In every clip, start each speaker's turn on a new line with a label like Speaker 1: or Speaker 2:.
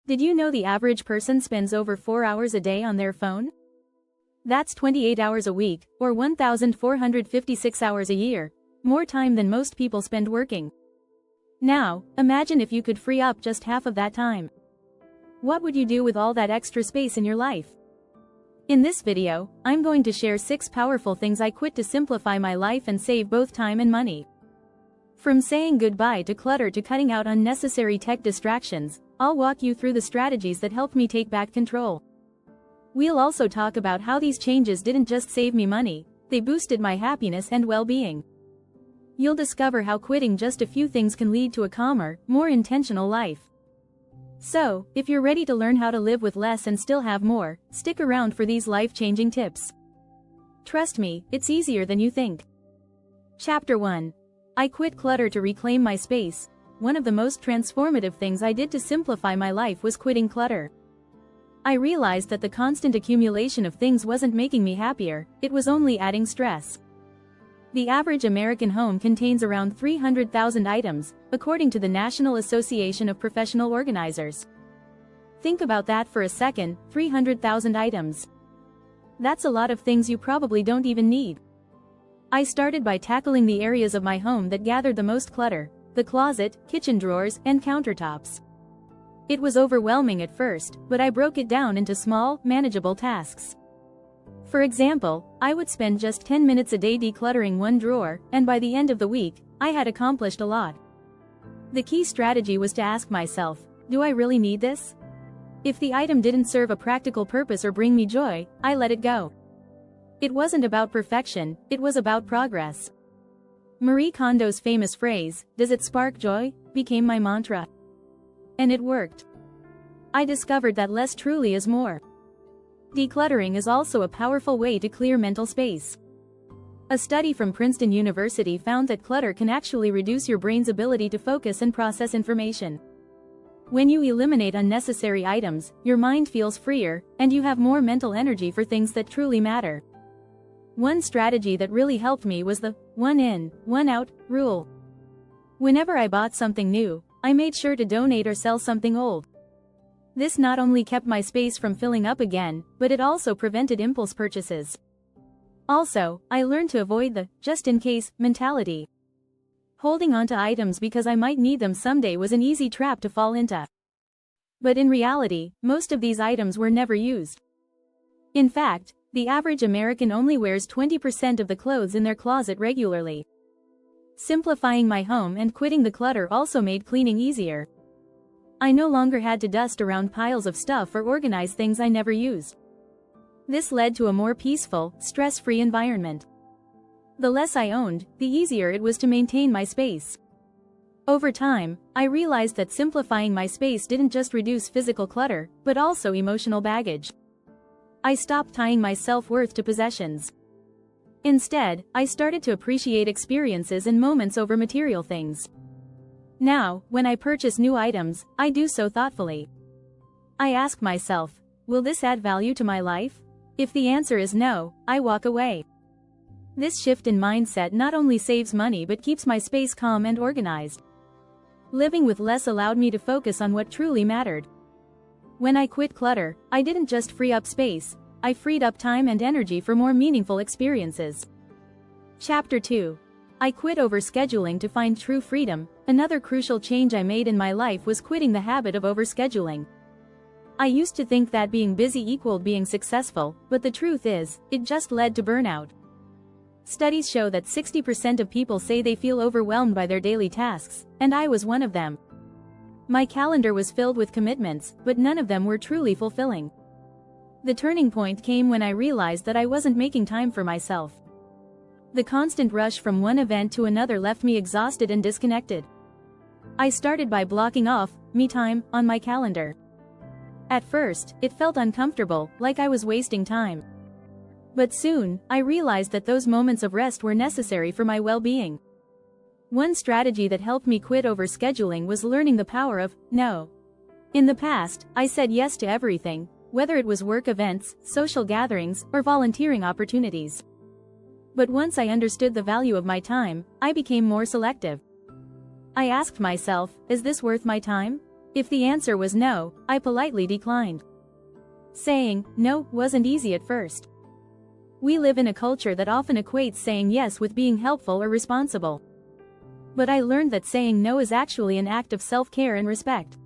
Speaker 1: Did you know the average person spends over 4 hours a day on their phone? That's 28 hours a week, or 1,456 hours a year, more time than most people spend working. Now, imagine if you could free up just half of that time. What would you do with all that extra space in your life? In this video, I'm going to share 6 powerful things I quit to simplify my life and save both time and money. From saying goodbye to clutter to cutting out unnecessary tech distractions, I'll walk you through the strategies that helped me take back control. We'll also talk about how these changes didn't just save me money, they boosted my happiness and well-being. You'll discover how quitting just a few things can lead to a calmer, more intentional life. So, if you're ready to learn how to live with less and still have more, stick around for these life-changing tips. Trust me, it's easier than you think. Chapter 1. I quit clutter to reclaim my space. One of the most transformative things I did to simplify my life was quitting clutter. I realized that the constant accumulation of things wasn't making me happier, it was only adding stress. The average American home contains around 300,000 items, according to the National Association of Professional Organizers. Think about that for a second, 300,000 items. That's a lot of things you probably don't even need. I started by tackling the areas of my home that gathered the most clutter: the closet, kitchen drawers, and countertops. It was overwhelming at first, but I broke it down into small, manageable tasks. For example, I would spend just 10 minutes a day decluttering one drawer, and by the end of the week, I had accomplished a lot. The key strategy was to ask myself, do I really need this? If the item didn't serve a practical purpose or bring me joy, I let it go. It wasn't about perfection, it was about progress. Marie Kondo's famous phrase, "Does it spark joy?" became my mantra. And it worked. I discovered that less truly is more. Decluttering is also a powerful way to clear mental space. A study from Princeton University found that clutter can actually reduce your brain's ability to focus and process information. When you eliminate unnecessary items, your mind feels freer, and you have more mental energy for things that truly matter. One strategy that really helped me was the one in, one out rule. Whenever I bought something new, I made sure to donate or sell something old. This not only kept my space from filling up again, but it also prevented impulse purchases. Also, I learned to avoid the just-in-case mentality. Holding onto items because I might need them someday was an easy trap to fall into. But in reality, most of these items were never used. In fact, the average American only wears 20% of the clothes in their closet regularly. Simplifying my home and quitting the clutter also made cleaning easier. I no longer had to dust around piles of stuff or organize things I never used. This led to a more peaceful, stress-free environment. The less I owned, the easier it was to maintain my space. Over time, I realized that simplifying my space didn't just reduce physical clutter, but also emotional baggage. I stopped tying my self-worth to possessions. Instead, I started to appreciate experiences and moments over material things. Now, when I purchase new items, I do so thoughtfully. I ask myself, will this add value to my life? If the answer is no, I walk away. This shift in mindset not only saves money but keeps my space calm and organized. Living with less allowed me to focus on what truly mattered. When I quit clutter, I didn't just free up space, I freed up time and energy for more meaningful experiences. Chapter 2. I quit overscheduling to find true freedom. Another crucial change I made in my life was quitting the habit of overscheduling. I used to think that being busy equaled being successful, but the truth is, it just led to burnout. Studies show that 60% of people say they feel overwhelmed by their daily tasks, and I was one of them. My calendar was filled with commitments, but none of them were truly fulfilling. The turning point came when I realized that I wasn't making time for myself. The constant rush from one event to another left me exhausted and disconnected. I started by blocking off me time on my calendar. At first, it felt uncomfortable, like I was wasting time. But soon, I realized that those moments of rest were necessary for my well-being. One strategy that helped me quit overscheduling was learning the power of no. In the past, I said yes to everything, whether it was work events, social gatherings, or volunteering opportunities. But once I understood the value of my time, I became more selective. I asked myself, is this worth my time? If the answer was no, I politely declined. Saying no wasn't easy at first. We live in a culture that often equates saying yes with being helpful or responsible. But I learned that saying no is actually an act of self-care and respect.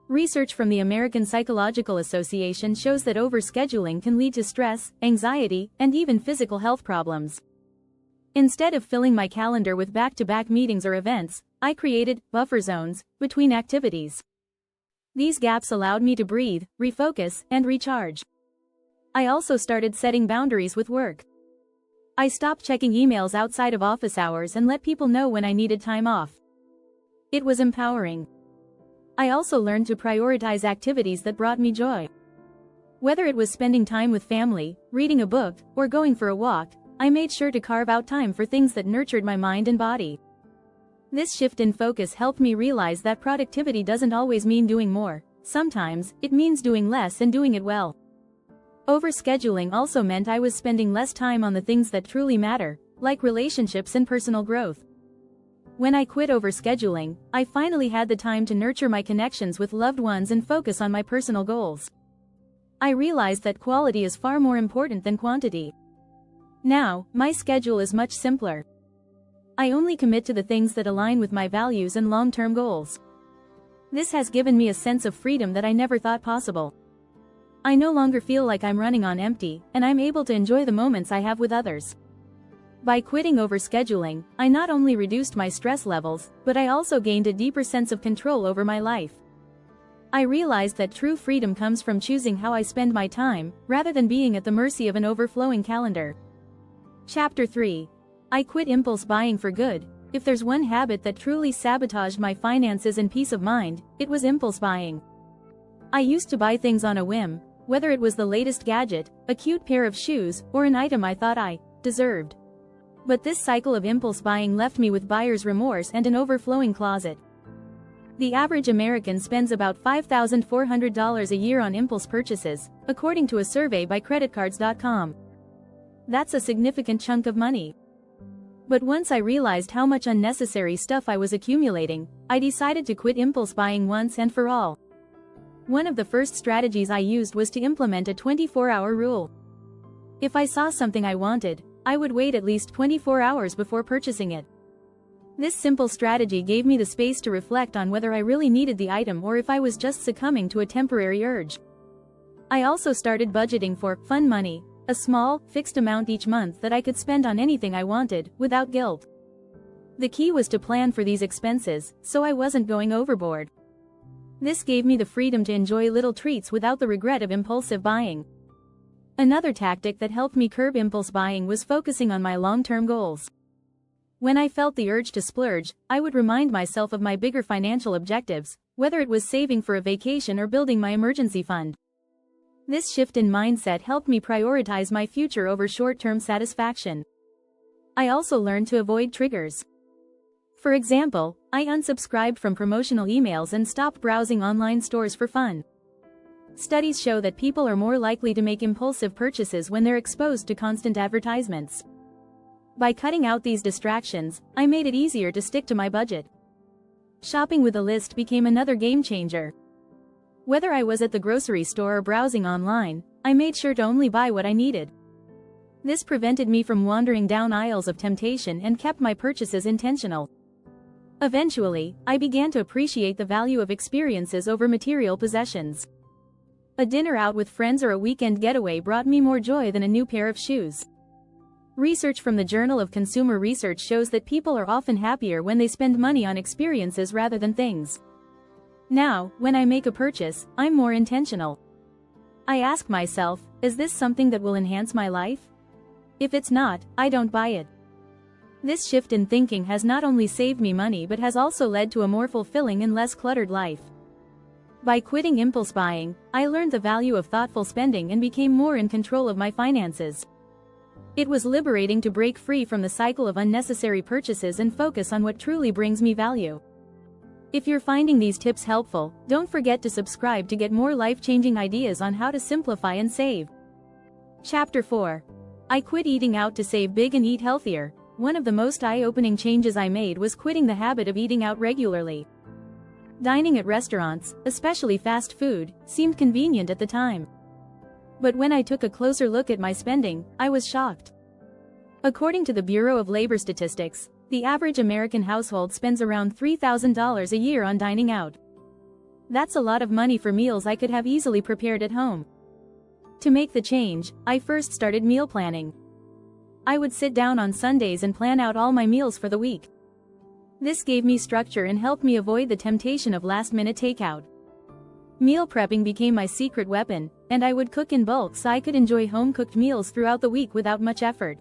Speaker 1: Research from the American Psychological Association shows that overscheduling can lead to stress, anxiety, and even physical health problems. Instead of filling my calendar with back-to-back meetings or events, I created buffer zones between activities. These gaps allowed me to breathe, refocus, and recharge. I also started setting boundaries with work. I stopped checking emails outside of office hours and let people know when I needed time off. It was empowering. I also learned to prioritize activities that brought me joy. Whether it was spending time with family, reading a book, or going for a walk, I made sure to carve out time for things that nurtured my mind and body. This shift in focus helped me realize that productivity doesn't always mean doing more. Sometimes, it means doing less and doing it well. Overscheduling also meant I was spending less time on the things that truly matter, like relationships and personal growth. When I quit overscheduling, I finally had the time to nurture my connections with loved ones and focus on my personal goals. I realized that quality is far more important than quantity. Now, my schedule is much simpler. I only commit to the things that align with my values and long-term goals. This has given me a sense of freedom that I never thought possible. I no longer feel like I'm running on empty, and I'm able to enjoy the moments I have with others. By quitting overscheduling, I not only reduced my stress levels, but I also gained a deeper sense of control over my life. I realized that true freedom comes from choosing how I spend my time, rather than being at the mercy of an overflowing calendar. Chapter 3. I quit impulse buying for good. If there's one habit that truly sabotaged my finances and peace of mind, it was impulse buying. I used to buy things on a whim, whether it was the latest gadget, a cute pair of shoes, or an item I thought I deserved. But this cycle of impulse buying left me with buyer's remorse and an overflowing closet. The average American spends about $5,400 a year on impulse purchases, according to a survey by creditcards.com. That's a significant chunk of money. But once I realized how much unnecessary stuff I was accumulating, I decided to quit impulse buying once and for all. One of the first strategies I used was to implement a 24-hour rule. If I saw something I wanted, I would wait at least 24 hours before purchasing it. This simple strategy gave me the space to reflect on whether I really needed the item or if I was just succumbing to a temporary urge. I also started budgeting for fun money, a small, fixed amount each month that I could spend on anything I wanted, without guilt. The key was to plan for these expenses, so I wasn't going overboard. This gave me the freedom to enjoy little treats without the regret of impulsive buying. Another tactic that helped me curb impulse buying was focusing on my long-term goals. When I felt the urge to splurge, I would remind myself of my bigger financial objectives, whether it was saving for a vacation or building my emergency fund. This shift in mindset helped me prioritize my future over short-term satisfaction. I also learned to avoid triggers. For example, I unsubscribed from promotional emails and stopped browsing online stores for fun. Studies show that people are more likely to make impulsive purchases when they're exposed to constant advertisements. By cutting out these distractions, I made it easier to stick to my budget. Shopping with a list became another game changer. Whether I was at the grocery store or browsing online, I made sure to only buy what I needed. This prevented me from wandering down aisles of temptation and kept my purchases intentional. Eventually, I began to appreciate the value of experiences over material possessions. A dinner out with friends or a weekend getaway brought me more joy than a new pair of shoes. Research from the Journal of Consumer Research shows that people are often happier when they spend money on experiences rather than things. Now, when I make a purchase, I'm more intentional. I ask myself, is this something that will enhance my life? If it's not, I don't buy it. This shift in thinking has not only saved me money but has also led to a more fulfilling and less cluttered life. By quitting impulse buying, I learned the value of thoughtful spending and became more in control of my finances. It was liberating to break free from the cycle of unnecessary purchases and focus on what truly brings me value. If you're finding these tips helpful, don't forget to subscribe to get more life-changing ideas on how to simplify and save. Chapter 4. I quit eating out to save big and eat healthier. One of the most eye-opening changes I made was quitting the habit of eating out regularly. Dining at restaurants, especially fast food, seemed convenient at the time. But when I took a closer look at my spending, I was shocked. According to the Bureau of Labor Statistics, the average American household spends around $3,000 a year on dining out. That's a lot of money for meals I could have easily prepared at home. To make the change, I first started meal planning. I would sit down on Sundays and plan out all my meals for the week. This gave me structure and helped me avoid the temptation of last-minute takeout. Meal prepping became my secret weapon, and I would cook in bulk so I could enjoy home-cooked meals throughout the week without much effort.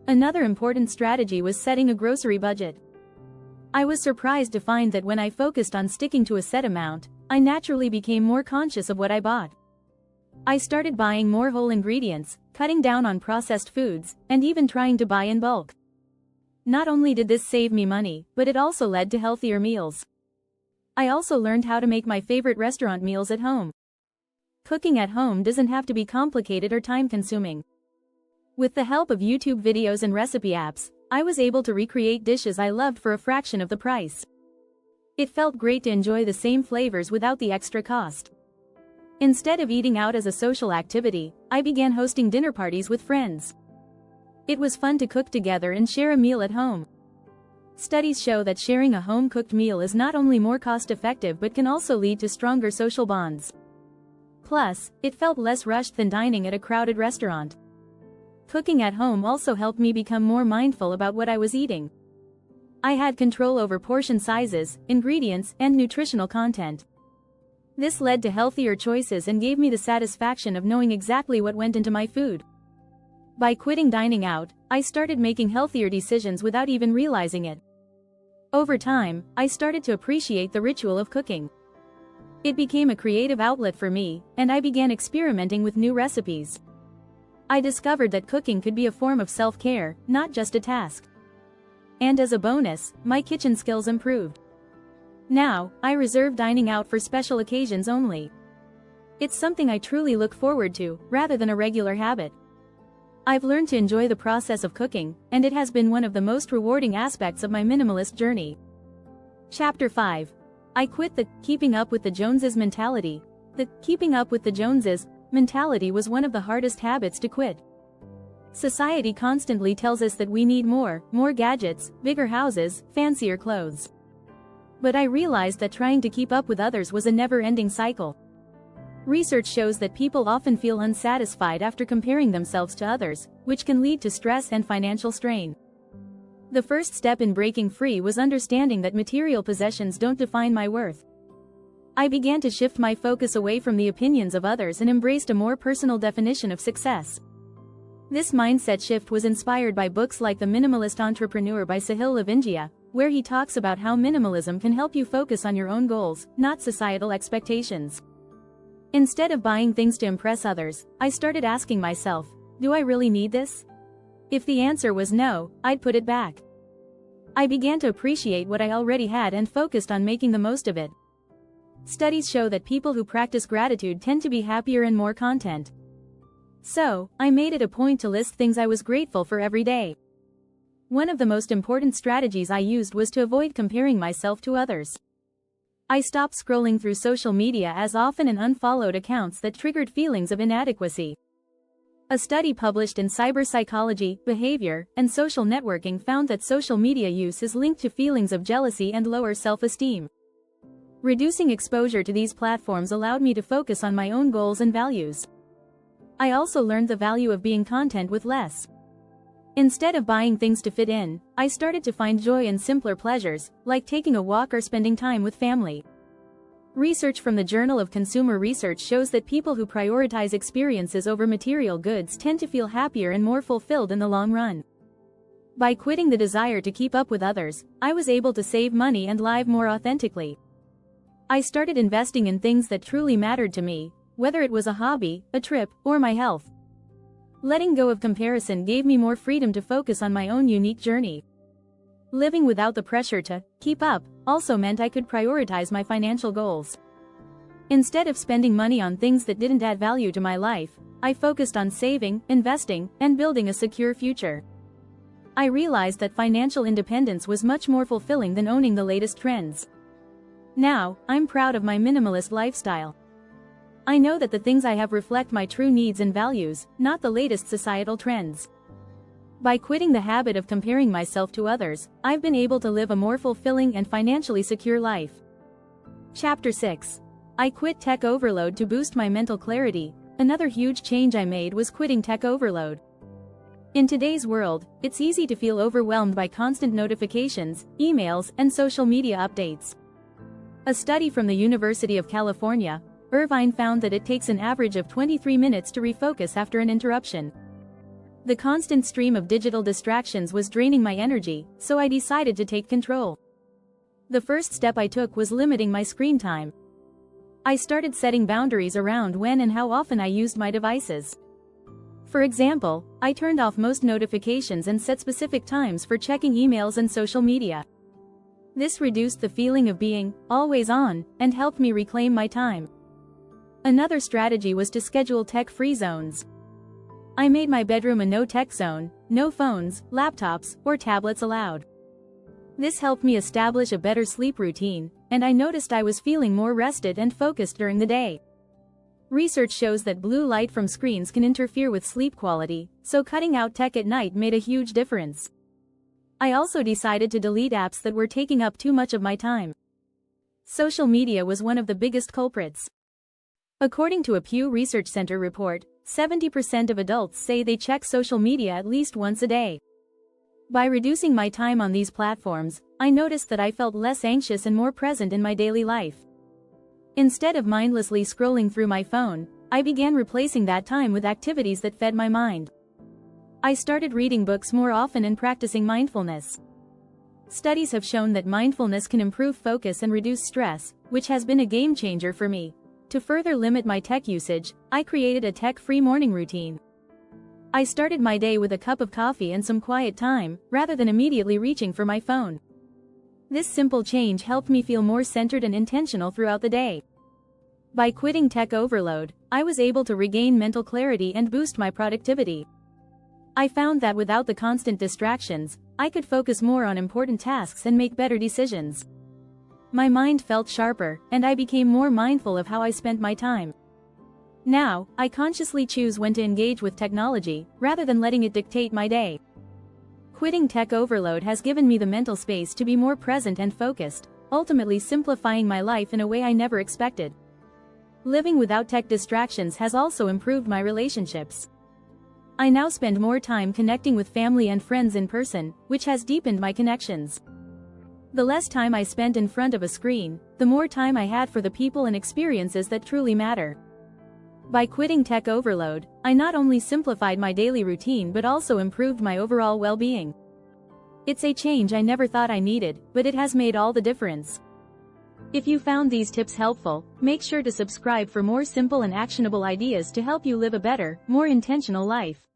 Speaker 1: Another important strategy was setting a grocery budget. I was surprised to find that when I focused on sticking to a set amount, I naturally became more conscious of what I bought. I started buying more whole ingredients, cutting down on processed foods, and even trying to buy in bulk. Not only did this save me money, but it also led to healthier meals. I also learned how to make my favorite restaurant meals at home. Cooking at home doesn't have to be complicated or time-consuming. With the help of YouTube videos and recipe apps, I was able to recreate dishes I loved for a fraction of the price. It felt great to enjoy the same flavors without the extra cost. Instead of eating out as a social activity, I began hosting dinner parties with friends. It was fun to cook together and share a meal at home. Studies show that sharing a home-cooked meal is not only more cost-effective but can also lead to stronger social bonds. Plus, it felt less rushed than dining at a crowded restaurant. Cooking at home also helped me become more mindful about what I was eating. I had control over portion sizes, ingredients, and nutritional content. This led to healthier choices and gave me the satisfaction of knowing exactly what went into my food. By quitting dining out, I started making healthier decisions without even realizing it. Over time, I started to appreciate the ritual of cooking. It became a creative outlet for me, and I began experimenting with new recipes. I discovered that cooking could be a form of self-care, not just a task. And as a bonus, my kitchen skills improved. Now, I reserve dining out for special occasions only. It's something I truly look forward to, rather than a regular habit. I've learned to enjoy the process of cooking, and it has been one of the most rewarding aspects of my minimalist journey. Chapter 5. I quit the keeping up with the Joneses mentality. The keeping up with the Joneses mentality was one of the hardest habits to quit. Society constantly tells us that we need more gadgets, bigger houses, fancier clothes. But I realized that trying to keep up with others was a never-ending cycle. Research shows that people often feel unsatisfied after comparing themselves to others, which can lead to stress and financial strain. The first step in breaking free was understanding that material possessions don't define my worth. I began to shift my focus away from the opinions of others and embraced a more personal definition of success. This mindset shift was inspired by books like The Minimalist Entrepreneur by Sahil Lavingia, where he talks about how minimalism can help you focus on your own goals, not societal expectations. Instead of buying things to impress others, I started asking myself, do I really need this? If the answer was no, I'd put it back. I began to appreciate what I already had and focused on making the most of it. Studies show that people who practice gratitude tend to be happier and more content. So, I made it a point to list things I was grateful for every day. One of the most important strategies I used was to avoid comparing myself to others. I stopped scrolling through social media as often and unfollowed accounts that triggered feelings of inadequacy. A study published in Cyberpsychology, Behavior, and Social Networking found that social media use is linked to feelings of jealousy and lower self-esteem. Reducing exposure to these platforms allowed me to focus on my own goals and values. I also learned the value of being content with less. Instead of buying things to fit in, I started to find joy in simpler pleasures, like taking a walk or spending time with family. Research from the Journal of Consumer Research shows that people who prioritize experiences over material goods tend to feel happier and more fulfilled in the long run. By quitting the desire to keep up with others, I was able to save money and live more authentically. I started investing in things that truly mattered to me, whether it was a hobby, a trip, or my health. Letting go of comparison gave me more freedom to focus on my own unique journey. Living without the pressure to keep up also meant I could prioritize my financial goals. Instead of spending money on things that didn't add value to my life, I focused on saving, investing, and building a secure future. I realized that financial independence was much more fulfilling than owning the latest trends. Now, I'm proud of my minimalist lifestyle. I know that the things I have reflect my true needs and values, not the latest societal trends. By quitting the habit of comparing myself to others, I've been able to live a more fulfilling and financially secure life. Chapter 6. I quit tech overload to boost my mental clarity. Another huge change I made was quitting tech overload. In today's world, it's easy to feel overwhelmed by constant notifications, emails, and social media updates. A study from the University of California, Irvine found that it takes an average of 23 minutes to refocus after an interruption. The constant stream of digital distractions was draining my energy, so I decided to take control. The first step I took was limiting my screen time. I started setting boundaries around when and how often I used my devices. For example, I turned off most notifications and set specific times for checking emails and social media. This reduced the feeling of being always on and helped me reclaim my time. Another strategy was to schedule tech-free zones. I made my bedroom a no-tech zone, no phones, laptops, or tablets allowed. This helped me establish a better sleep routine, and I noticed I was feeling more rested and focused during the day. Research shows that blue light from screens can interfere with sleep quality, so cutting out tech at night made a huge difference. I also decided to delete apps that were taking up too much of my time. Social media was one of the biggest culprits. According to a Pew Research Center report, 70% of adults say they check social media at least once a day. By reducing my time on these platforms, I noticed that I felt less anxious and more present in my daily life. Instead of mindlessly scrolling through my phone, I began replacing that time with activities that fed my mind. I started reading books more often and practicing mindfulness. Studies have shown that mindfulness can improve focus and reduce stress, which has been a game changer for me. To further limit my tech usage, I created a tech-free morning routine. I started my day with a cup of coffee and some quiet time, rather than immediately reaching for my phone. This simple change helped me feel more centered and intentional throughout the day. By quitting tech overload, I was able to regain mental clarity and boost my productivity. I found that without the constant distractions, I could focus more on important tasks and make better decisions. My mind felt sharper, and I became more mindful of how I spent my time. Now, I consciously choose when to engage with technology, rather than letting it dictate my day. Quitting tech overload has given me the mental space to be more present and focused, ultimately simplifying my life in a way I never expected. Living without tech distractions has also improved my relationships. I now spend more time connecting with family and friends in person, which has deepened my connections. The less time I spent in front of a screen, the more time I had for the people and experiences that truly matter. By quitting tech overload, I not only simplified my daily routine but also improved my overall well-being. It's a change I never thought I needed, but it has made all the difference. If you found these tips helpful, make sure to subscribe for more simple and actionable ideas to help you live a better, more intentional life.